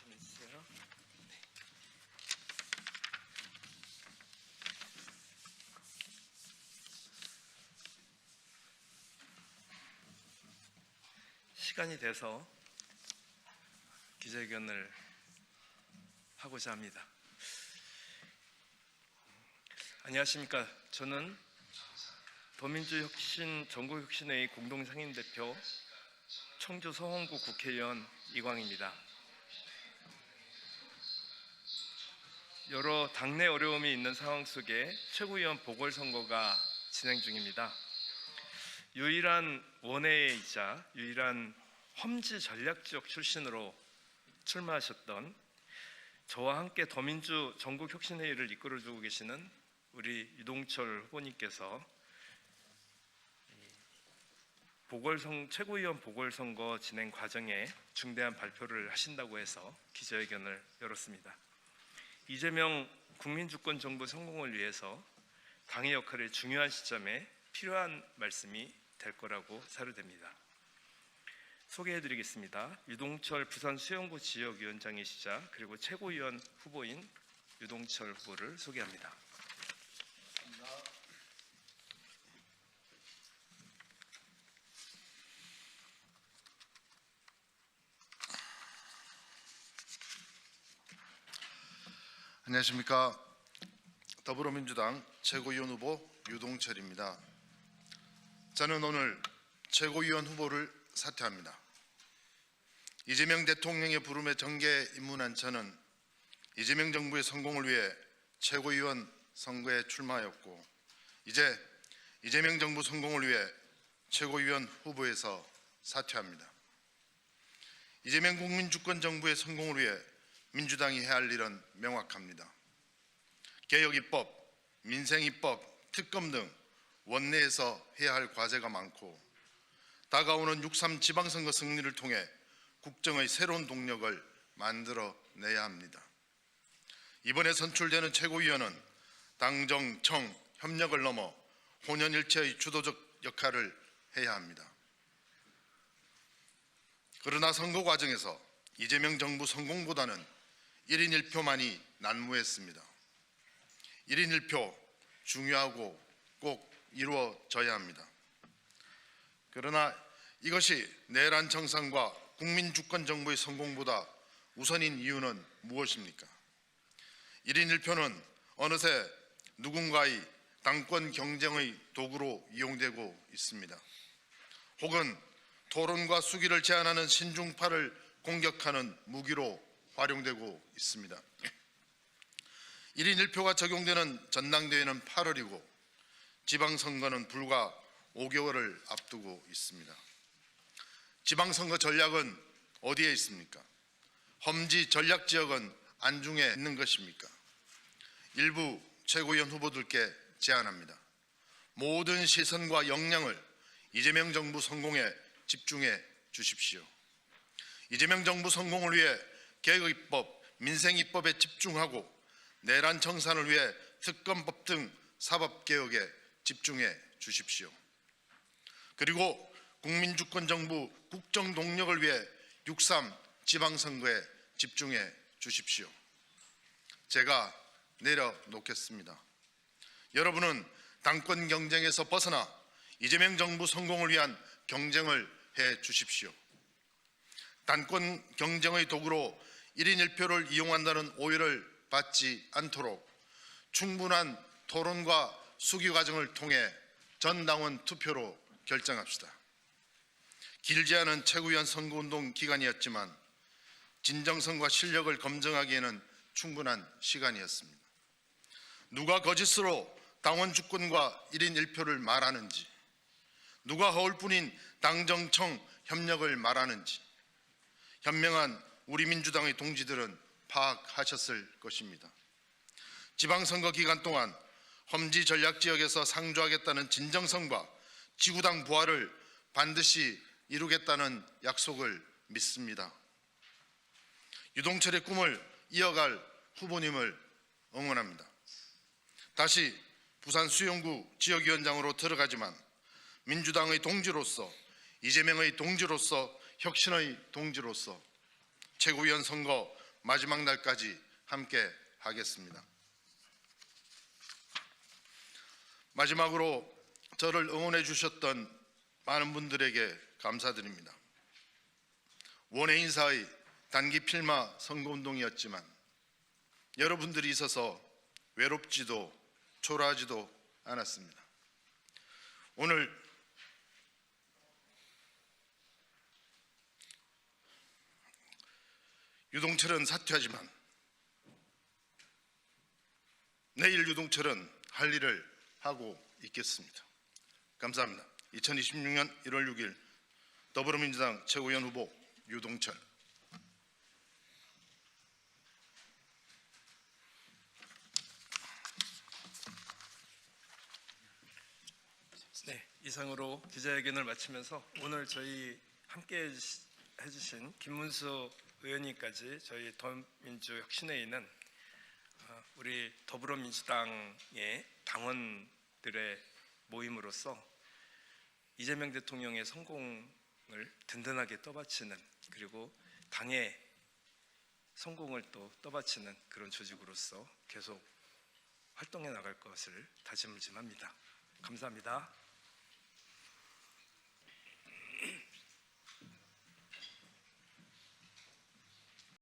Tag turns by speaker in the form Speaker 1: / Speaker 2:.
Speaker 1: 좀 있어요. 네. 시간이 돼서 기자회견을 하고자 합니다. 안녕하십니까. 저는 더민주혁신 전국혁신회의 공동상임대표 청주 서원구 국회의원 이광입니다. 여러 당내 어려움이 있는 상황 속에 최고위원 보궐선거가 진행 중입니다. 유일한 원외이자 유일한 험지 전략지역 출신으로 출마하셨던 저와 함께 더민주 전국혁신회의를 이끌어주고 계시는 우리 유동철 후보님께서 최고위원 보궐선거 진행 과정에 중대한 발표를 하신다고 해서 기자회견을 열었습니다. 이재명 국민주권정부 성공을 위해서 당의 역할을 중요한 시점에 필요한 말씀이 될 거라고 사료됩니다. 소개해드리겠습니다. 유동철 부산 수영구 지역위원장이시자 그리고 최고위원 후보인 유동철 후보를 소개합니다.
Speaker 2: 안녕하십니까. 더불어민주당 최고위원 후보 유동철입니다. 저는 오늘 최고위원 후보를 사퇴합니다. 이재명 대통령의 부름에 정계에 입문한 저는 이재명 정부의 성공을 위해 최고위원 선거에 출마하였고 이제 이재명 정부 성공을 위해 최고위원 후보에서 사퇴합니다. 이재명 국민주권정부의 성공을 위해 민주당이 해야 할 일은 명확합니다. 개혁입법, 민생입법, 특검 등 원내에서 해야 할 과제가 많고 다가오는 6.3 지방선거 승리를 통해 국정의 새로운 동력을 만들어내야 합니다. 이번에 선출되는 최고위원은 당정, 청, 협력을 넘어 혼연일체의 주도적 역할을 해야 합니다. 그러나 선거 과정에서 이재명 정부 성공보다는 1인 1표만이 난무했습니다. 1인 1표 중요하고 꼭 이루어져야 합니다. 그러나 이것이 내란 정상과 국민주권 정부의 성공보다 우선인 이유는 무엇입니까? 1인 1표는 어느새 누군가의 당권 경쟁의 도구로 이용되고 있습니다. 혹은 토론과 수기를 제한하는 신중파를 공격하는 무기로 활용되고 있습니다. 1인 1표가 적용되는 전당대회는 8월이고 지방선거는 불과 5개월을 앞두고 있습니다. 지방선거 전략은 어디에 있습니까? 험지 전략지역은 안중에 있는 것입니까? 일부 최고위원 후보들께 제안합니다. 모든 시선과 역량을 이재명 정부 성공에 집중해 주십시오. 이재명 정부 성공을 위해 개혁입법, 민생입법에 집중하고 내란 청산을 위해 특검법 등 사법개혁에 집중해 주십시오. 그리고 국민주권정부 국정동력을 위해 6.3 지방선거에 집중해 주십시오. 제가 내려놓겠습니다. 여러분은 당권 경쟁에서 벗어나 이재명 정부 성공을 위한 경쟁을 해 주십시오. 당권 경쟁의 도구로 1인 1표를 이용한다는 오해를 받지 않도록 충분한 토론과 수기 과정을 통해 전 당원 투표로 결정합시다. 길지 않은 최고위원 선거운동 기간이었지만 진정성과 실력을 검증하기에는 충분한 시간이었습니다. 누가 거짓으로 당원 주권과 1인 1표를 말하는지, 누가 허울뿐인 당정청 협력을 말하는지 현명한 우리 민주당의 동지들은 파악하셨을 것입니다. 지방선거 기간 동안 험지 전략지역에서 상주하겠다는 진정성과 지구당 부활을 반드시 이루겠다는 약속을 믿습니다. 유동철의 꿈을 이어갈 후보님을 응원합니다. 다시 부산 수영구 지역위원장으로 들어가지만 민주당의 동지로서, 이재명의 동지로서, 혁신의 동지로서 최고위원 선거 마지막 날까지 함께 하겠습니다. 마지막으로 저를 응원해 주셨던 많은 분들에게 감사드립니다. 원외 인사의 단기 필마 선거운동이었지만 여러분들이 있어서 외롭지도 초라하지도 않았습니다. 오늘 유동철은 사퇴하지만 내일 유동철은 할 일을 하고 있겠습니다. 감사합니다. 2026년 1월 6일 더불어민주당 최고위원 후보 유동철.
Speaker 1: 네, 이상으로 기자회견을 마치면서 오늘 저희 함께 해주신 김문수 의원님까지 저희 더민주혁신회의는 우리 더불어민주당의 당원들의 모임으로서 이재명 대통령의 성공을 든든하게 떠받치는, 그리고 당의 성공을 또 떠받치는 그런 조직으로서 계속 활동해 나갈 것을 다짐을 합니다. 감사합니다.